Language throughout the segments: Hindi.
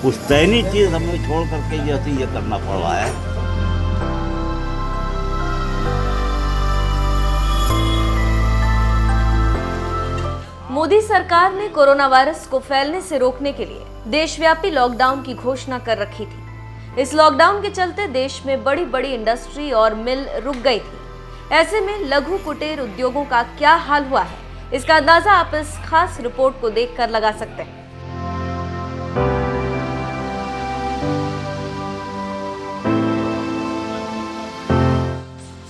पुश्तैनी चीज़ हमें छोड़ करके जैसे ये करना पड़ रहा है। मोदी सरकार ने कोरोना वायरस को फैलने से रोकने के लिए देशव्यापी लॉकडाउन की घोषणा कर रखी थी। इस लॉकडाउन के चलते देश में बड़ी बड़ी इंडस्ट्री और मिल रुक गई थी। ऐसे में लघु कुटीर उद्योगों का क्या हाल हुआ है, इसका अंदाजा आप इस खास रिपोर्ट को देखकर लगा सकते हैं।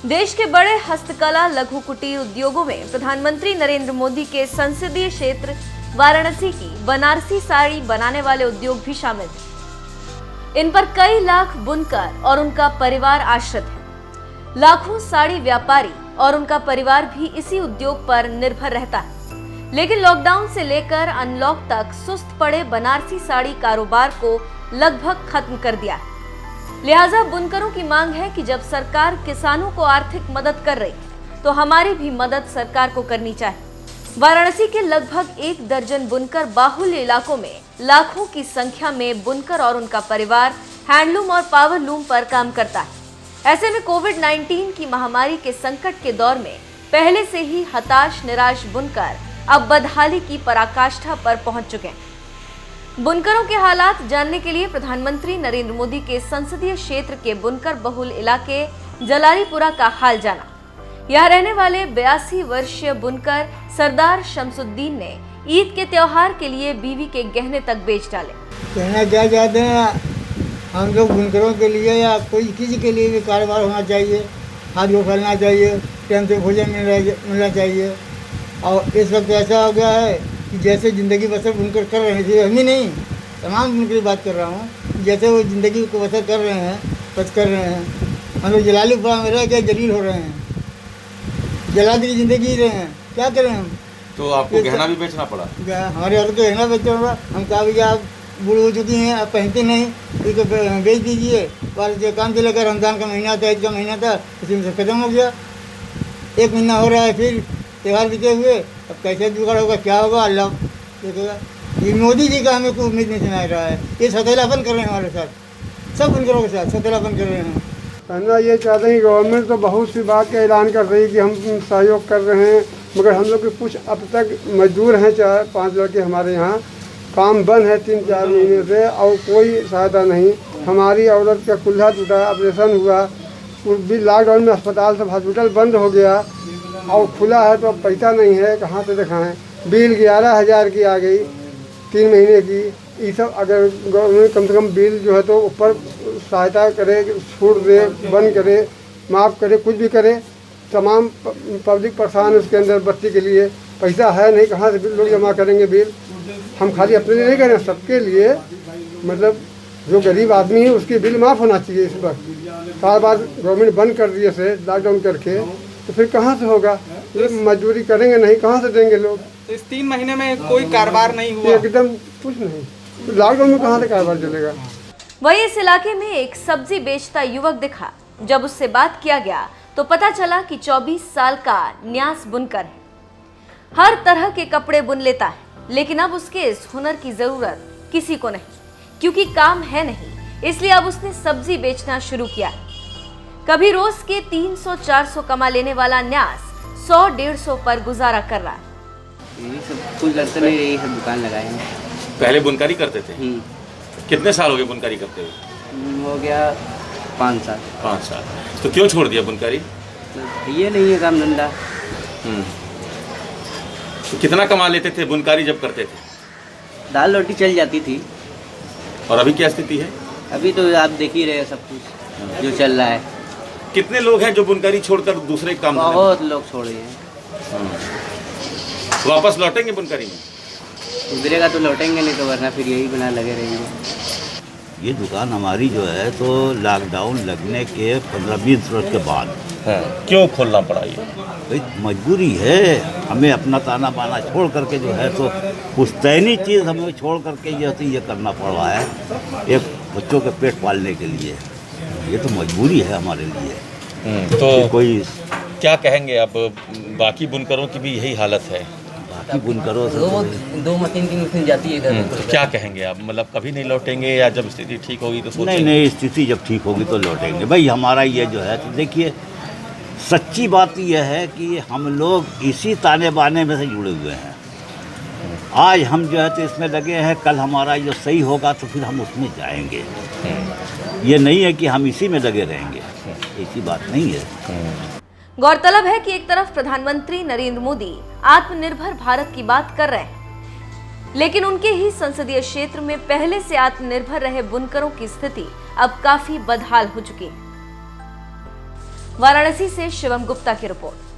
देश के बड़े हस्तकला लघु कुटीर उद्योगों में प्रधानमंत्री नरेंद्र मोदी के संसदीय क्षेत्र वाराणसी की बनारसी साड़ी बनाने वाले उद्योग भी शामिल थे। इन पर कई लाख बुनकर और उनका परिवार आश्रित है। लाखों साड़ी व्यापारी और उनका परिवार भी इसी उद्योग पर निर्भर रहता है। लेकिन लॉकडाउन से लेकर अनलॉक तक सुस्त पड़े बनारसी साड़ी कारोबार को लगभग खत्म कर दिया है। लिहाजा बुनकरों की मांग है कि जब सरकार किसानों को आर्थिक मदद कर रही तो हमारी भी मदद सरकार को करनी चाहिए। वाराणसी के लगभग 1 दर्जन बुनकर बाहुल्य इलाकों में लाखों की संख्या में बुनकर और उनका परिवार हैंडलूम और पावरलूम पर काम करता है। ऐसे में कोविड-19 की महामारी के संकट के दौर में पहले से ही हताश निराश बुनकर अब बदहाली की पराकाष्ठा पर पहुंच चुके हैं। बुनकरों के हालात जानने के लिए प्रधानमंत्री नरेंद्र मोदी के संसदीय क्षेत्र के बुनकर बहुल इलाके जलालीपुरा का हाल जाना। यहाँ रहने वाले 82 वर्षीय बुनकर सरदार शमसुद्दीन ने ईद के त्योहार के लिए बीवी के गहने तक बेच डाले। कहना क्या चाहते हैं, हम लोग बुनकरों के लिए या कोई किसी के लिए भी कारोबार होना चाहिए, हाथ को फैलना चाहिए, टाइम से भोजन मिलना चाहिए। और इस वक्त ऐसा हो गया है कि जैसे ज़िंदगी बसर बुनकर कर रहे थे, हम ही नहीं तमाम बुनकर की बात कर रहा हूँ, जैसे वो ज़िंदगी को बसर कर रहे हैं, बस कर रहे हैं। हम लोग जलालीपुरा में रह के जलील हो रहे हैं, जलाल की ज़िंदगी जी रहे हैं, क्या करें हम। तो आपको गहना भी बेचना पड़ा? हमारे औरत को गहना बेचना पड़ा। हम कहा भैया आप बूढ़ हो चुकी हैं, आप पहनते नहीं, इसको बेच दीजिए। पर जो काम से लेकर रमज़ान का महीना था, ईद का महीना था, उसी में से ख़त्म हो गया। 1 महीना हो रहा है, फिर त्यौहार बीते हुए, अब कैसे जुगाड़ होगा, क्या होगा, अल्लाह देखेगा। ये मोदी जी का हमें कोई उम्मीद नहीं सुना रहा है। ये सतेलापन कर रहे हैं हमारे साथ, सब बुनकरों के साथ सतेलापन कर रहे हैं। कहना ये चाहते हैं कि गवर्नमेंट तो बहुत सी बात का ऐलान कर रही है कि हम सहयोग कर रहे हैं, मगर हम लोग के कुछ अब तक मजदूर हैं, 4-5 लड़के हमारे यहाँ काम बंद है 3-4 महीने से और कोई सहायता नहीं। हमारी औरत का कुल्हा टूटा, ऑपरेशन हुआ, भी लॉकडाउन में अस्पताल सब हॉस्पिटल बंद हो गया और खुला है तो अब पैसा नहीं है, कहाँ से दिखाएं। बिल 11,000 की आ गई 3 महीने की। ये सब अगर गवर्नमेंट कम से कम बिल जो है तो ऊपर सहायता करे, छूट दे, बंद करे, माफ़ करे, कुछ भी करे। तमाम पब्लिक परेशान है उसके अंदर बत्ती के लिए, पैसा है नहीं, कहाँ से बिल लोग जमा करेंगे बिल। हम खाली अपने लिए नहीं करें, सबके लिए, मतलब जो गरीब आदमी है उसके बिल माफ़ होना चाहिए। इस वक्त साल बाद गवर्नमेंट बंद कर दिए से लॉकडाउन करके, तो फिर कहाँ से होगा, मजदूरी करेंगे नहीं, कहाँ से देंगे लोग। तो इस 3 महीने में कोई कारोबार नहीं हुआ? एकदम कुछ नहीं, तो लॉकडाउन में कहाँ से कारोबार चलेगा। वहीं इस इलाके में एक सब्जी बेचता युवक दिखा। जब उससे बात किया गया तो पता चला कि 24 साल का न्यास बुनकर है। हर तरह के कपड़े बुन लेता है, लेकिन अब उसके इस हुनर की जरूरत किसी को नहीं, क्योंकि काम है नहीं, इसलिए अब उसने सब्जी बेचना शुरू किया। कभी रोज के 300-400 कमा लेने वाला न्यास 100-150 पर गुजारा कर रहा है। यही सब कुछ करते नहीं, यही सब दुकान लगाए हैं। पहले बुनकारी करते थे? कितने साल हो गए बुनकारी करते हुए? हो गया 5 साल। 5 साल। तो क्यों छोड़ दिया बुनकारी? तो ये नहीं है काम धंधा। तो कितना कमा लेते थे बुनकारी जब करते थे? दाल रोटी चल जाती थी। और अभी क्या स्थिति है? अभी तो आप देख ही रहे सब कुछ जो चल रहा है। कितने लोग हैं जो बुनकारी छोड़कर दूसरे काम? बहुत लोग छोड़े हैं। वापस लौटेंगे बुनकारी में? उधरेगा तो लौटेंगे नहीं, तो वरना फिर यही बना लगे रहेंगे। ये दुकान हमारी जो है तो लॉकडाउन लगने के 15-20 वर्ष के बाद क्यों खोलना पड़ा ये? भाई मजबूरी है, हमें अपना ताना बाना छोड़ करके जो है तो पुश्तैनी चीज़ हमें छोड़ करके जैसे ये करना पड़ रहा है एक बच्चों के पेट पालने के लिए। ये तो मजबूरी है हमारे लिए। तो कोई क्या कहेंगे अब? बाकी बुनकरों की भी यही हालत है। बाकी बुनकरों से तो दो मशीन की मशीन जाती है घर तो क्या कहेंगे आप, मतलब कभी नहीं लौटेंगे या जब स्थिति ठीक होगी तो नहीं सोचेंगे? नहीं, स्थिति जब ठीक होगी तो लौटेंगे भाई। हमारा ये जो है, तो देखिए सच्ची बात यह है कि हम लोग इसी ताने बाने में से जुड़े हुए हैं। आज हम जो है तो इसमें लगे हैं, कल हमारा जो सही होगा तो फिर हम उसमें जाएंगे। ये नहीं है कि हम इसी में लगे रहेंगे, ऐसी बात नहीं है। गौरतलब है कि एक तरफ प्रधानमंत्री नरेंद्र मोदी आत्मनिर्भर भारत की बात कर रहे हैं, लेकिन उनके ही संसदीय क्षेत्र में पहले से आत्मनिर्भर रहे बुनकरों की स्थिति अब काफी बदहाल हो चुकी है। वाराणसी से शिवम गुप्ता की रिपोर्ट।